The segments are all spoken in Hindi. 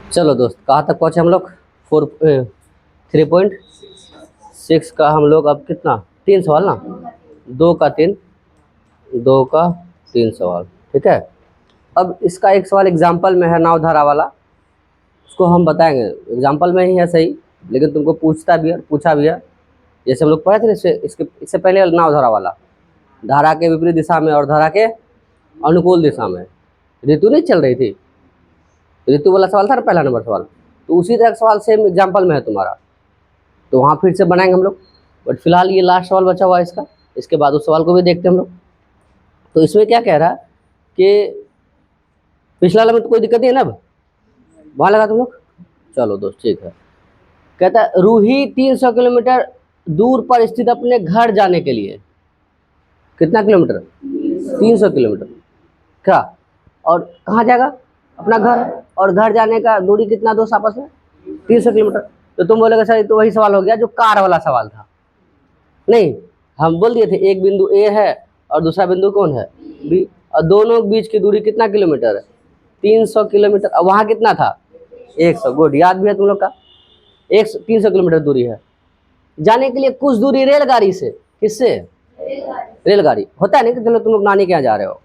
चलो दोस्त, कहाँ तक पहुँचे हम लोग? 3.6 का हम लोग अब कितना, 3 सवाल ना, 2 का 3, 2 का 3 सवाल, ठीक है। अब इसका एक सवाल एग्जाम्पल में है, नाव धारा वाला, उसको हम बताएंगे। एग्जाम्पल में ही है सही, लेकिन तुमको पूछता भी है, पूछा भी है। जैसे हम लोग पढ़े थे इससे पहले नाव धारा वाला, धारा के विपरीत दिशा में और धारा के अनुकूल दिशा में ऋतु नहीं चल रही थी, ऋतु वाला सवाल था ना, पहला नंबर सवाल। तो उसी तरह का सवाल सेम एग्जाम्पल में है तुम्हारा, तो वहाँ फिर से बनाएंगे हम लोग। बट फिलहाल ये लास्ट सवाल बचा हुआ है इसका, इसके बाद उस सवाल को भी देखते हैं हम लोग। तो इसमें क्या कह रहा है कि पिछला वाला में तो कोई दिक्कत नहीं है ना, अब वहाँ लगा तुम लोग। चलो दोस्त ठीक है। कहता है रूही 300 किलोमीटर दूर पर स्थित अपने घर जाने के लिए, कितना किलोमीटर? 300 किलोमीटर क्या, और कहाँ जाएगा? अपना घर, और घर जाने का दूरी कितना दोस्त आपस में? 300 किलोमीटर। तो तुम बोलेगा सर ये तो वही सवाल हो गया जो कार वाला सवाल था। नहीं, हम बोल दिए थे एक बिंदु ए है और दूसरा बिंदु कौन है, बी, और दोनों के बीच की दूरी कितना किलोमीटर है? 300 किलोमीटर। और वहाँ कितना था? 100। गुड, याद भी है तुम लोग का। 300 किलोमीटर दूरी है। जाने के लिए कुछ दूरी रेलगाड़ी से, किससे? रेलगाड़ी। होता है नहीं कि चलो तुम लोग नानी के यहाँ जा रहे हो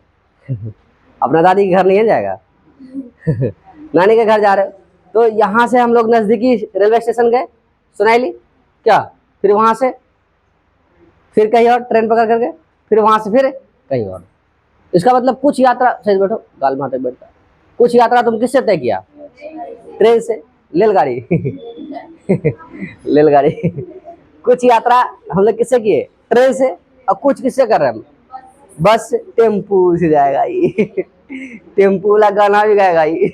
अपना दादी के घर नहीं है जाएगा नानी के घर जा रहे हो, तो यहाँ से हम लोग नज़दीकी रेलवे स्टेशन गए, सुनाइली क्या, फिर वहाँ से फिर कहीं और ट्रेन पकड़ करके, फिर वहाँ से फिर कहीं और। इसका मतलब कुछ यात्रा, सही बैठो, गाल माथे बैठता, कुछ यात्रा तुम किससे तय किया? ट्रेन से, लेलगाड़ी लेलगाड़ी कुछ यात्रा हम लोग किससे किए? ट्रेन से। और कुछ किससे कर रहे हैं हम? बस से, टेम्पू से जाएगा ये टेम्पू वाला गाना भी गाएगा ये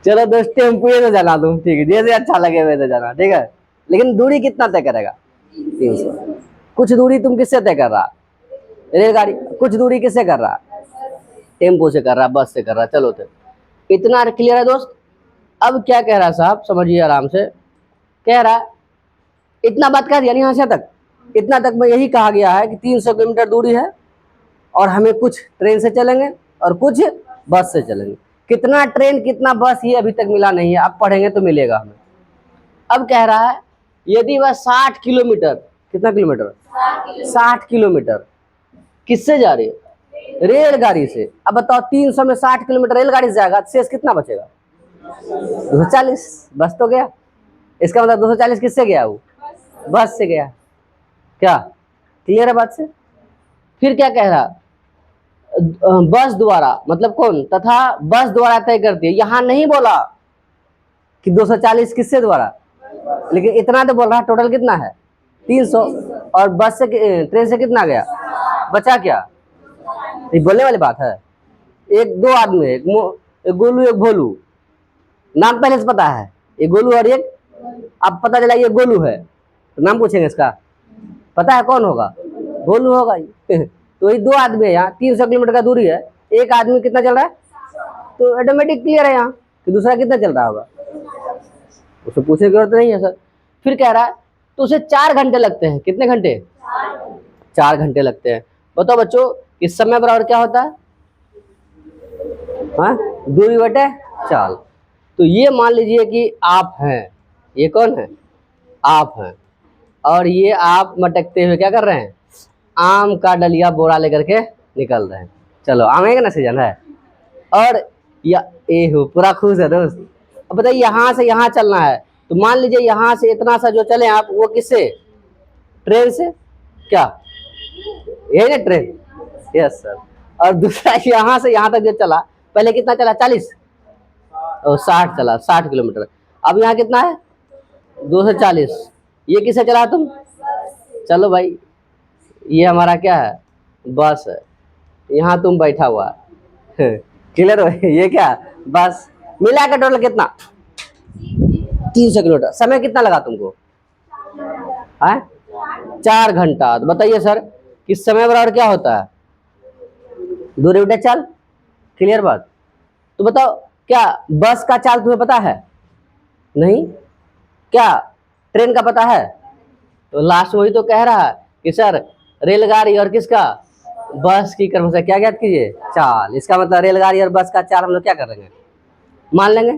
चलो दोस्त, टेम्पू से जाना तुम, ठीक है, जैसे अच्छा लगे वैसे जाना, ठीक है। लेकिन दूरी कितना तय करेगा? 300। कुछ दूरी तुम किससे तय कर रहा? रेलगाड़ी। कुछ दूरी किससे कर रहा? टेम्पो से कर रहा, बस से कर रहा। चलो तो इतना क्लियर है दोस्त। अब क्या कह रहा साहब, समझिए आराम से। कह रहा इतना बात कर, यानी यहाँ से तक, इतना तक में यही कहा गया है कि 300 किलोमीटर दूरी है और हमें कुछ ट्रेन से चलेंगे और कुछ बस से चलेंगे। कितना ट्रेन कितना बस ये अभी तक मिला नहीं है, अब पढ़ेंगे तो मिलेगा हमें। अब कह रहा है यदि वह 60 किलोमीटर, कितना किलोमीटर? 60 किलोमीटर किससे जा रही है? रेलगाड़ी से। अब बताओ 300 में 60 किलोमीटर रेलगाड़ी से जाएगा, शेष कितना बचेगा? 240। बस तो गया। इसका मतलब 240 किससे गया? वो बस से गया। क्या क्लियर है बात से? फिर क्या कह रहा, बस द्वारा, मतलब कौन, तथा बस द्वारा तय करती है। यहां नहीं बोला कि 240 किससे द्वारा, लेकिन इतना तो बोल रहा है। टोटल कितना है? 300। और बस से, ट्रेन से कितना गया, बचा क्या? ये बोलने वाली बात है। एक दो आदमी, एक गोलू एक भोलू, नाम पहले से पता है, ये गोलू और एक, अब पता चला ये गोलू है, तो नाम पूछेंगे इसका, पता है कौन होगा? गोलू होगा तो ये दो आदमी है, यहाँ 300 किलोमीटर का दूरी है, एक आदमी कितना चल रहा है, तो ऑटोमेटिक क्लियर है यहाँ कि दूसरा कितना चल रहा होगा, उससे पूछने की जरूरत नहीं है सर। फिर कह रहा है तो उसे 4 घंटे लगते हैं। कितने घंटे? 4 घंटे लगते हैं। बताओ बच्चों, इस समय बराबर क्या होता है? हाँ, दूरी बटे चाल। तो ये मान लीजिए कि आप हैं, ये कौन है? आप हैं, और ये आप मटकते हुए क्या कर रहे हैं? आम का डलिया बोरा लेकर के निकल रहे हैं। चलो, आम है ना सीजन है, और या ए हो पूरा खुश है दोस्त। अब बताइए यहाँ से यहाँ चलना है, तो मान लीजिए यहाँ से इतना सा जो चले आप, वो किससे? ट्रेन से। क्या यही ना ट्रेन? Yes sir. और दूसरा यहाँ से यहाँ तक जो चला, पहले कितना चला? 40 और 60 चला, 60 किलोमीटर। अब यहाँ कितना है? 240। ये किससे चला तुम? चलो भाई, ये हमारा क्या है? बस है। यहाँ तुम बैठा हुआ है क्लियर हो? ये क्या? बस। मिला का टोटल कितना? 300 किलोमीटर। समय कितना लगा तुमको? है 4 घंटा। तो बताइए सर कि समय बराबर क्या होता है? दूरी बटे चाल। क्लियर बात? तो बताओ क्या बस का चाल तुम्हें पता है? नहीं। क्या ट्रेन का पता है? तो लास्ट वही तो कह रहा है कि सर रेलगाड़ी और किसका? बस की क्रम से क्या ज्ञात कीजिए? चाल। इसका मतलब रेलगाड़ी और बस का चाल हम लोग क्या करेंगे? मान लेंगे,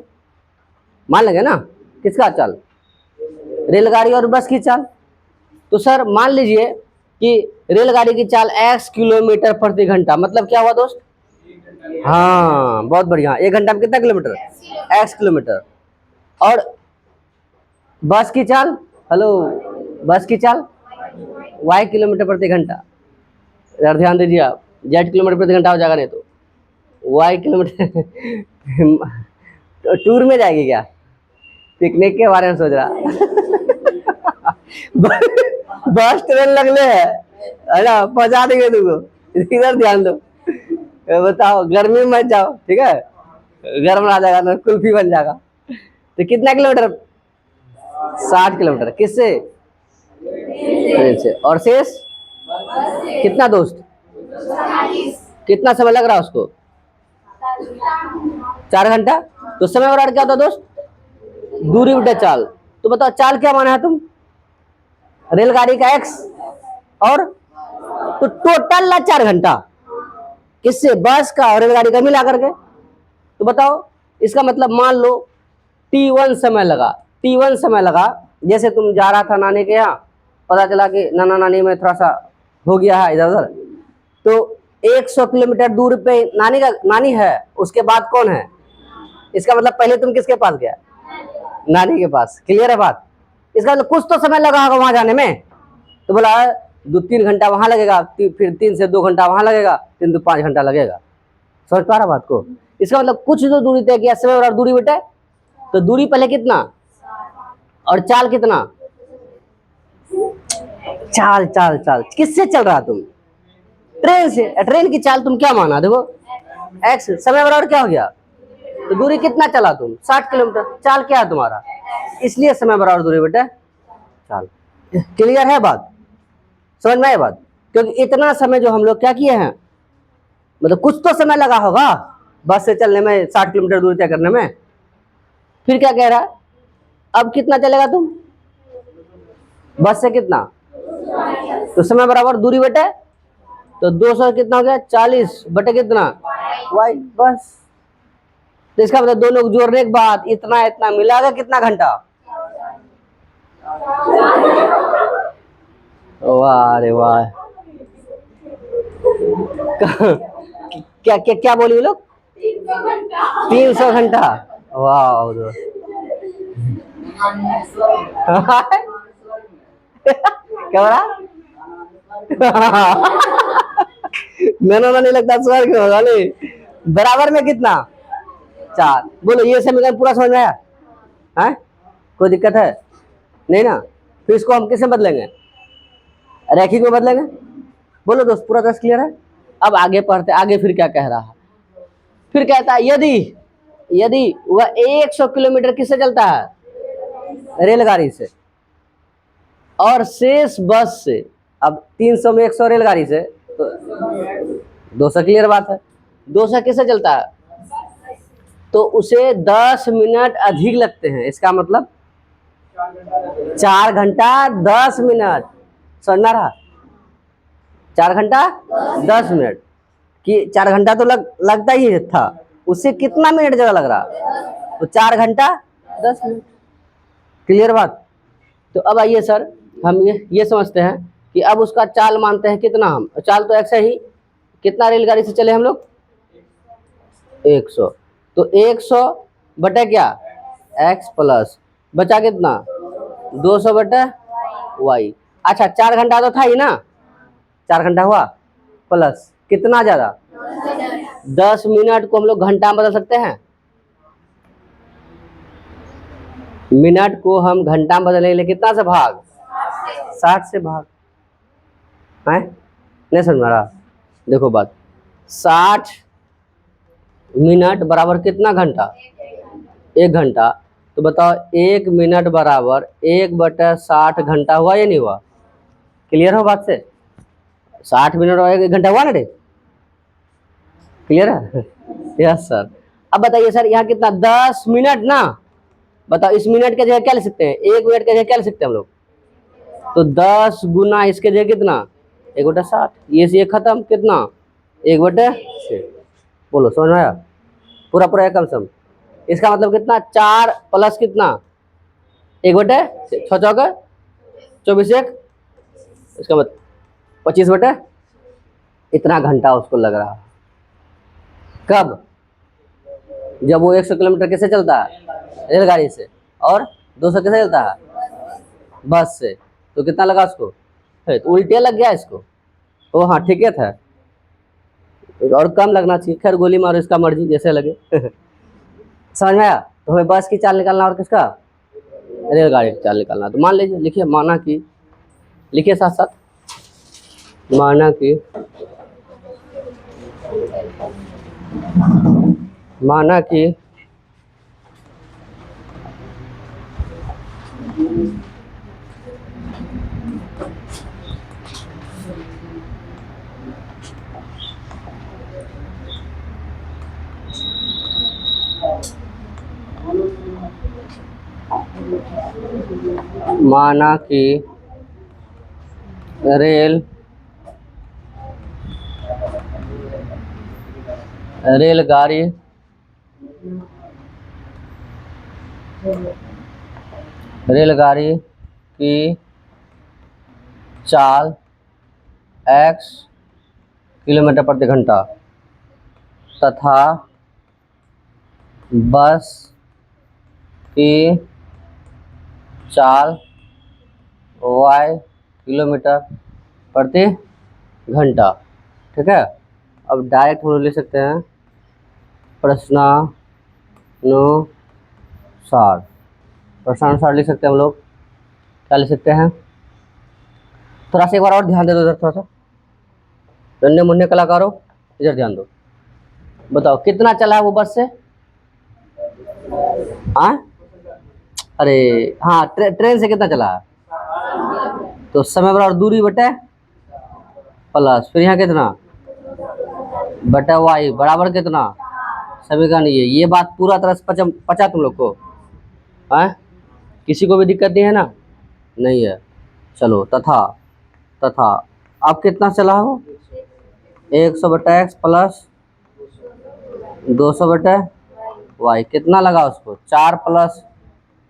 मान लेंगे ना, किसका चाल, रेलगाड़ी और बस की चाल। तो सर मान लीजिए कि रेलगाड़ी की चाल x किलोमीटर प्रति घंटा, मतलब क्या हुआ दोस्त, हाँ बहुत बढ़िया, 1 घंटा में कितना किलोमीटर, x किलोमीटर। और बस की चाल, हेलो, बस की चाल y किलोमीटर प्रति घंटा। यार ध्यान दीजिए आप, z किलोमीटर प्रति घंटा हो जाएगा, नहीं तो y किलोमीटर तो टूर में जाएगी क्या, पिकनिक के बारे में सोच रहा बस ट्रेन लगले है ना, पहुंचा देंगे तुमको, इधर ध्यान दो। बताओ गर्मी में मत जाओ, ठीक है, गर्म आ जाएगा ना, कुल्फी बन जाएगा। तो कितना किलोमीटर, 60 किलोमीटर, किससे, ट्रेन से। और शेष कितना दोस्त, कितना समय लग रहा है उसको, 4 घंटा। तो समय बराबर क्या होता है दोस्त, दूरी बटे चाल। तो बताओ चाल क्या माना है तुम, रेलगाड़ी का x, और तो टोटल ला 4 घंटा, किससे, बस का और रेलगाड़ी का मिला करके। तो बताओ इसका मतलब मान लो T1 समय लगा, T1 समय लगा, जैसे तुम जा रहा था नानी के यहाँ, पता चला कि नाना नानी में थोड़ा सा हो गया है इधर उधर, तो 100 किलोमीटर दूर पे नानी है, उसके बाद कौन है, इसका मतलब पहले तुम किसके पास गया, नानी के पास। क्लियर है बात, इसका मतलब कुछ तो समय लगा होगा वहां जाने में। तो बोला 2-3 घंटा वहां लगेगा, फिर 3 से 2 घंटा वहां लगेगा, 3 से 5 घंटा लगेगा। समझ पा रहा बात को, इसका मतलब कुछ तो दूरी तय किया, समय और दूरी बेटे। तो दूरी पहले कितना, और चाल कितना, चाल चाल चाल किससे चल रहा तुम, ट्रेन से। ट्रेन की चाल तुम क्या माना, देखो x, समय बराबर क्या हो गया, तो दूरी कितना चला तुम, 60 किलोमीटर, चाल क्या है तुम्हारा, इसलिए समय बराबर दूरी बेटे चाल। क्लियर है बात, समझ में आए बात, क्योंकि इतना समय जो हम लोग क्या किए हैं, मतलब कुछ तो समय लगा होगा बस से चलने में, 60 किलोमीटर दूरी तय करने में। फिर क्या कह रहा है, अब कितना चलेगा तुम, बस से कितना, तो समय बराबर दूरी बटे, तो 200 कितना हो गया, 40 बटे कितना, y, बस। तो इसका मतलब दोनों को जोड़ने के बाद इतना इतना मिलागा कितना घंटा, वाह अरे वाह, क्या क्या क्या बोली वो लोग, 300 घंटा, वाह क्या बोला मैंने नहीं लगता स्वर्ग में होगा, नहीं बराबर में कितना, 4। बोलो ये समीकरण पूरा समझ में आया है, कोई दिक्कत है नहीं ना। फिर इसको हम किससे बदलेंगे, रैखिक में बदलेंगे। बोलो दोस्त पूरा दस क्लियर है। अब आगे पढ़ते, आगे फिर क्या कह रहा है, फिर कहता है यदि यदि वह 100 किलोमीटर किससे चलता है, रेलगाड़ी से, और शेष बस से। अब 300 में 100 रेलगाड़ी से, तो 200, क्लियर बात है, 200 किससे चलता है, तो उसे 10 मिनट अधिक लगते हैं, इसका मतलब 4 घंटा 10 मिनट, समझना रहा, 4 घंटा 10 मिनट कि 4 घंटा तो लगता ही था, उससे कितना मिनट ज्यादा लग रहा, तो 4 घंटा 10 मिनट। क्लियर बात। तो अब आइए सर हम ये समझते हैं कि अब उसका चाल मानते हैं कितना, हम चाल तो ऐसे ही, कितना रेलगाड़ी से चले हम लोग, 100, तो 100 बटे क्या, x प्लस बचा कितना, 200 बटे y। अच्छा 4 घंटा तो था ही ना, 4 घंटा हुआ, प्लस कितना ज्यादा, 10 मिनट को हम लोग घंटा में बदल सकते हैं, मिनट को हम घंटा में बदलेंगे, कितना से भाग, 60 से भाग है, नहीं समझ में रहा। देखो बात, 60 मिनट बराबर कितना घंटा, 1 घंटा। तो बताओ 1 मिनट बराबर 1/60 घंटा हुआ या नहीं हुआ, क्लियर हो बात से, 60 मिनट और 1 घंटा हुआ ना रे, क्लियर है यस सर। अब बताइए सर यहाँ कितना, 10 मिनट ना, बताओ इस मिनट के जगह क्या लिख सकते हैं, 1 मिनट के जगह क्या लिख सकते हैं हम लोग, तो 10 गुना इसके जगह कितना, 1/60, ये से ये खत्म, कितना 1/6। बोलो समझ में आया, पूरा पूरा कम सम, इसका मतलब कितना, 4 प्लस कितना, 1/6, 6 चौका 24, 1, इसका मतलब 25/, इतना घंटा उसको लग रहा। कब, जब वो 100 किलोमीटर कैसे चलता है, रेलगाड़ी से, और 200 कैसे चलता है, बस से, तो कितना लगा उसको, तो उल्टे लग गया इसको। ओ हाँ ठीक है था, और कम लगना चाहिए, खैर गोली मारो, इसका मर्जी जैसे लगे। समझ में आया। तो हमें बस की चाल निकालना और किसका, रेलगाड़ी की चाल निकालना। तो मान लीजिए, लिखिए माना कि, लिखिए साथ साथ, माना कि, माना कि माना कि रेलगाड़ी की चाल x किलोमीटर प्रति घंटा तथा बस की चाल y किलोमीटर प्रति घंटा। ठीक है, अब डायरेक्ट हम लोग लिख सकते हैं प्रश्नानुसार, प्रश्नानुसार लिख सकते हैं हम लोग। क्या लिख सकते हैं, थोड़ा सा एक बार और ध्यान दे दो इधर, थोड़ा सा नन्हे मुन्ने कलाकारों इधर ध्यान दो। बताओ कितना चला है वो बस से, हाँ, अरे हाँ, ट्रेन से कितना चला है, तो समय बराबर दूरी बटे प्लस, फिर यहाँ कितना बटा वाई बराबर कितना, समीकरण ये बात पूरा तरह से पचा तुम लोग को, है, किसी को भी दिक्कत नहीं है ना, नहीं है। चलो तथा, तथा अब कितना चला हो, 100/x प्लस 200/y, कितना लगा उसको, 4 प्लस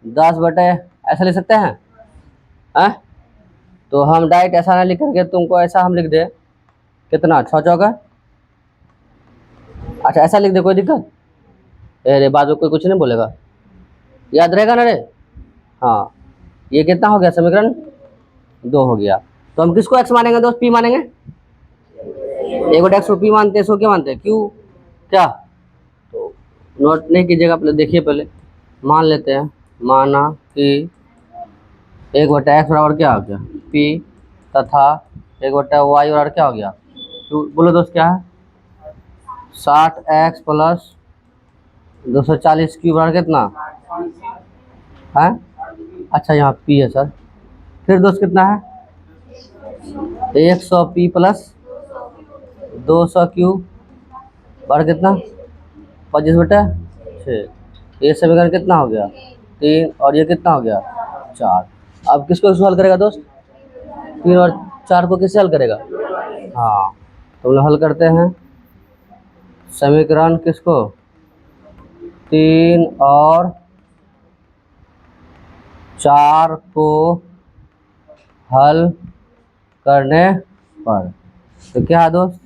10/, ऐसा लिख सकते हैं, हैं? तो हम डायरेक्ट ऐसा ना लिख करके तुमको ऐसा हम लिख दे, कितना 6 चौका, अच्छा ऐसा लिख दे, कोई दिक्कत, अरे बाद में कोई कुछ नहीं बोलेगा, याद रहेगा ना रे। हाँ, ये कितना हो गया, समीकरण 2 हो गया। तो हम किसको x मानेंगे दोस्त, p मानेंगे, 1/x को p मानते हैं, इसको क्या मानते हैं, q, क्या, तो नोट नहीं कीजिएगा, पहले देखिए, पहले मान लेते हैं, माना कि 1/x बराबर क्या हो गया, p, तथा 1/y बराबर क्या हो गया, तो बोलो दोस्त क्या है, 60x प्लस 240 क्यू बराबर कितना है, अच्छा यहाँ p है सर, फिर दोस्त कितना है, 100p प्लस 200q बराबर कितना, 25/6, ये समीकरण कितना हो गया, 3, और ये कितना हो गया, 4। अब किसको हल करेगा दोस्त, 3 और 4 को किससे हल करेगा, हाँ, तो हम लोग हल करते हैं समीकरण किसको, 3 और 4 को हल करने पर, तो क्या है दोस्त,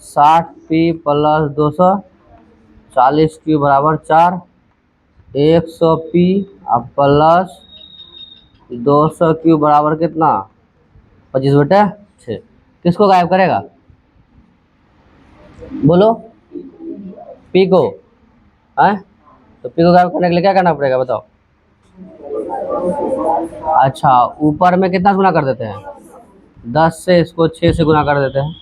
60p प्लस 240q बराबर 4, 100p प्लस 200q बराबर कितना, 25/6। किसको गायब करेगा, बोलो, p को, है, तो p को गायब करने के लिए क्या करना पड़ेगा बताओ, अच्छा ऊपर में कितना गुना कर देते हैं, 10 से इसको 6 से गुना कर देते हैं,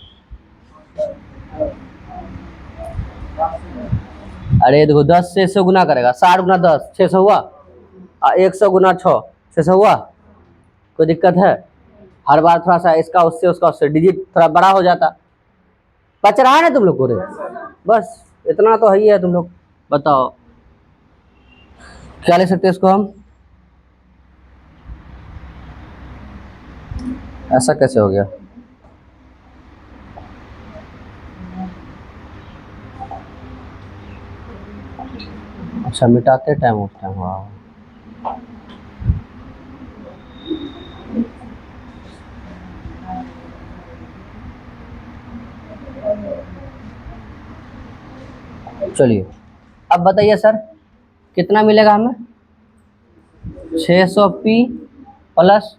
अरे देखो 10 से 100 गुना करेगा, 60 गुना 10 600 हुआ, 100 गुना 6 600 हुआ, कोई दिक्कत है, हर बार थोड़ा सा इसका उससे डिजिट थोड़ा बड़ा हो जाता, बच रहा है ना तुम लोग को रे, बस इतना तो है ही है, तुम लोग बताओ क्या ले सकते हैं इसको हम, ऐसा कैसे हो गया, अच्छा, मिटाते टाइम उस टाइम हुआ। चलिए अब बताइए सर, कितना मिलेगा हमें? 600p प्लस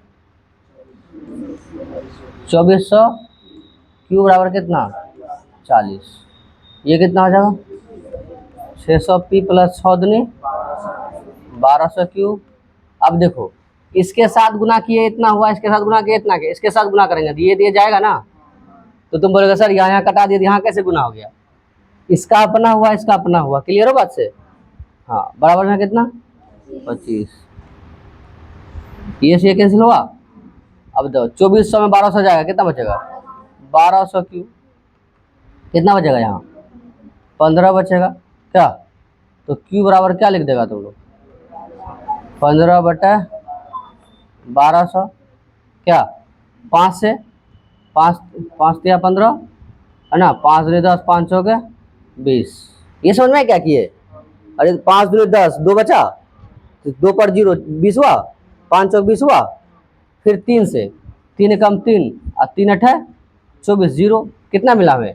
2400 बराबर कितना? 40। ये कितना हो जाएगा? 600p प्लस 6 दूनी 1200 अब देखो, इसके साथ गुना किए इतना हुआ, इसके साथ गुना किए इतना, इसके साथ गुना करेंगे तो ये दिए जाएगा ना। तो तुम बोलोगे सर यहाँ कटा दिए, यहाँ कैसे गुना हो गया? इसका अपना हुआ, इसका अपना हुआ। क्लियर हो बात से? हाँ, बराबर में कितना? 25। ये से ये कैंसिल हुआ। अब दो 2400 में 1200 जाएगा, कितना बचेगा? 1200 कितना बचेगा? यहाँ 15 बचेगा क्या? तो क्यू बराबर क्या लिख देगा तुम लोग? 15/1200 क्या? 5 से 5 5 दिया 15 है ना, 5 दूनी 10, 5 हो गए 20। ये समझ में क्या किए? अरे 5 दूनी 10, 2 बचा, 2 पर 0 20 हुआ, 5 चौक 20 हुआ, फिर 3 से 3 कम 3 और 3 अठे 24, 0 कितना मिला हमें?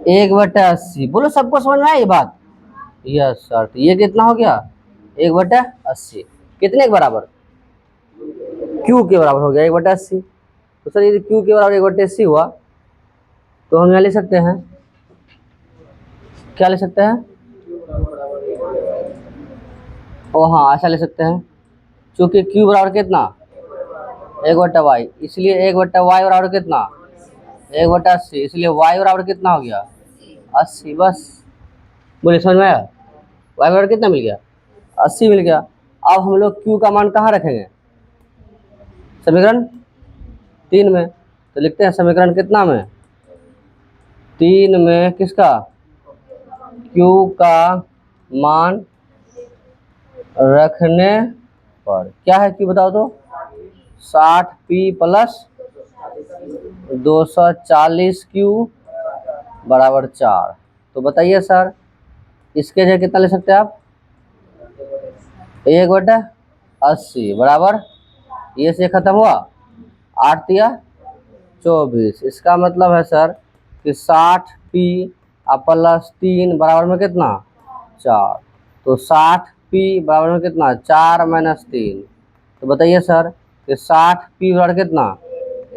1/80। बोलो सबको समझ में आया ये बात? Yes sir. तो ये कितना हो गया? 1/80 कितने के बराबर? क्यू के बराबर हो गया 1/80। तो सर यदि क्यू के बराबर 1/80 हुआ तो हम यहाँ ले सकते हैं, क्या ले सकते हैं? ओ हाँ, ऐसा ले सकते हैं, क्योंकि क्यू बराबर कितना? 1/y, इसलिए 1/y बराबर कितना? 1/80, इसलिए y बराबर कितना हो गया? 80। बस बोले समझ में आया? y बराबर कितना मिल गया? 80 मिल गया। अब हम लोग q का मान कहाँ रखेंगे? समीकरण 3 में। तो लिखते हैं समीकरण कितना में? 3 में किसका? q का मान रखने पर क्या है q बताओ तो? 60p प्लस 240q बराबर 4। तो बताइए सर, इसके जगह कितना ले सकते हैं आप? 1/80 बराबर, ये से खत्म हुआ, 8 या 24। इसका मतलब है सर कि 60p प्लस 3 बराबर में कितना? 4। तो 60p बराबर में कितना? 4 माइनस 3। तो बताइए सर कि 60p बराबर कितना?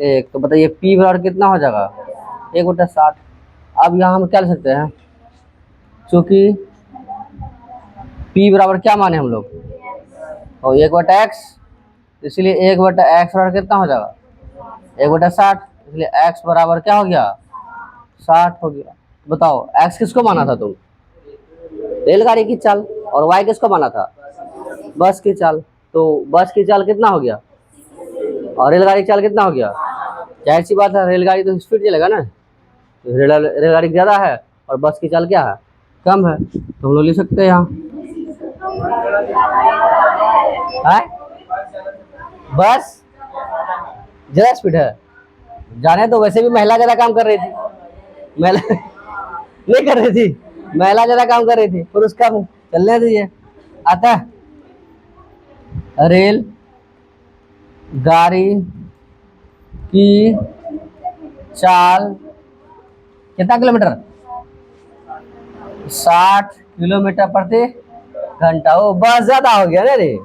1। तो बताइए p बराबर कितना हो जाएगा? 1/60। अब यहाँ हम क्या ले सकते हैं, चूँकि p बराबर क्या माने हम लोग? और 1/x, इसलिए 1/x बराबर कितना हो जाएगा? 1/60। इसलिए x बराबर क्या हो गया? 60 हो गया। बताओ x किसको माना था तुम? रेलगाड़ी की चाल। और y किसको माना था? बस की चाल। तो बस की चाल कितना हो गया और रेलगाड़ी की चाल कितना हो गया? जाहिर सी बात है, रेलगाड़ी तो स्पीड चलेगा ना, तो रेलगाड़ी ज़्यादा है और बस की चाल क्या है? कम है। तो हम लोग लिख सकते हैं यहाँ बस ज़्यादा स्पीड है। जाने तो वैसे भी महिला ज़्यादा काम कर रही थी, महिला नहीं कर रही थी, महिला ज़्यादा काम कर रही थी, पुरुष कम। चलने दीजिए। आता रेल गाड़ी की चाल कितना किलोमीटर? 60 किलोमीटर प्रति घंटा। वो बस ज्यादा हो गया ना रे।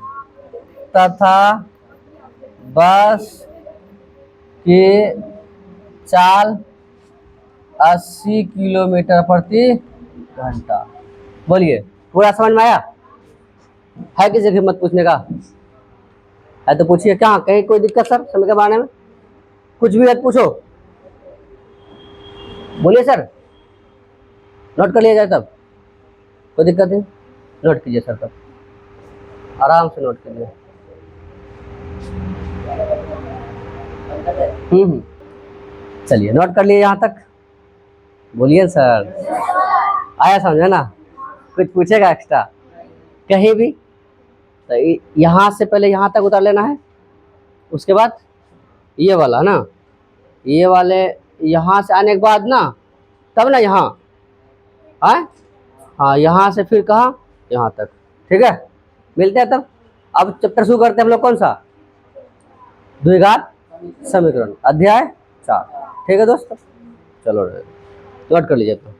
तथा बस की चाल 80 किलोमीटर प्रति घंटा। बोलिए पूरा समझ में आया? है किसी की हिम्मत पूछने का? है तो पूछिए। क्या कहीं कोई दिक्कत सर समय के बारे में? कुछ भी है तो पूछो, बोलिए सर। नोट कर लिया जाए तब, कोई दिक्कत नहीं, नोट कीजिए सर, तब आराम से नोट कीजिए। चलिए नोट कर लिए यहाँ तक। बोलिए सर, आया समझे ना? कुछ पूछेगा एक्स्ट्रा कहीं भी? तो यहाँ से पहले यहाँ तक उतार लेना है, उसके बाद ये वाला ना, ये वाले यहाँ से आने के बाद ना, तब ना यहाँ हाँ, यहाँ से फिर कहाँ? यहाँ तक, ठीक है। मिलते हैं तब। अब चैप्टर शुरू करते हैं हम लोग, कौन सा? द्विघात समीकरण, अध्याय 4। ठीक है दोस्तों, चलो नोट कर लीजिए तो।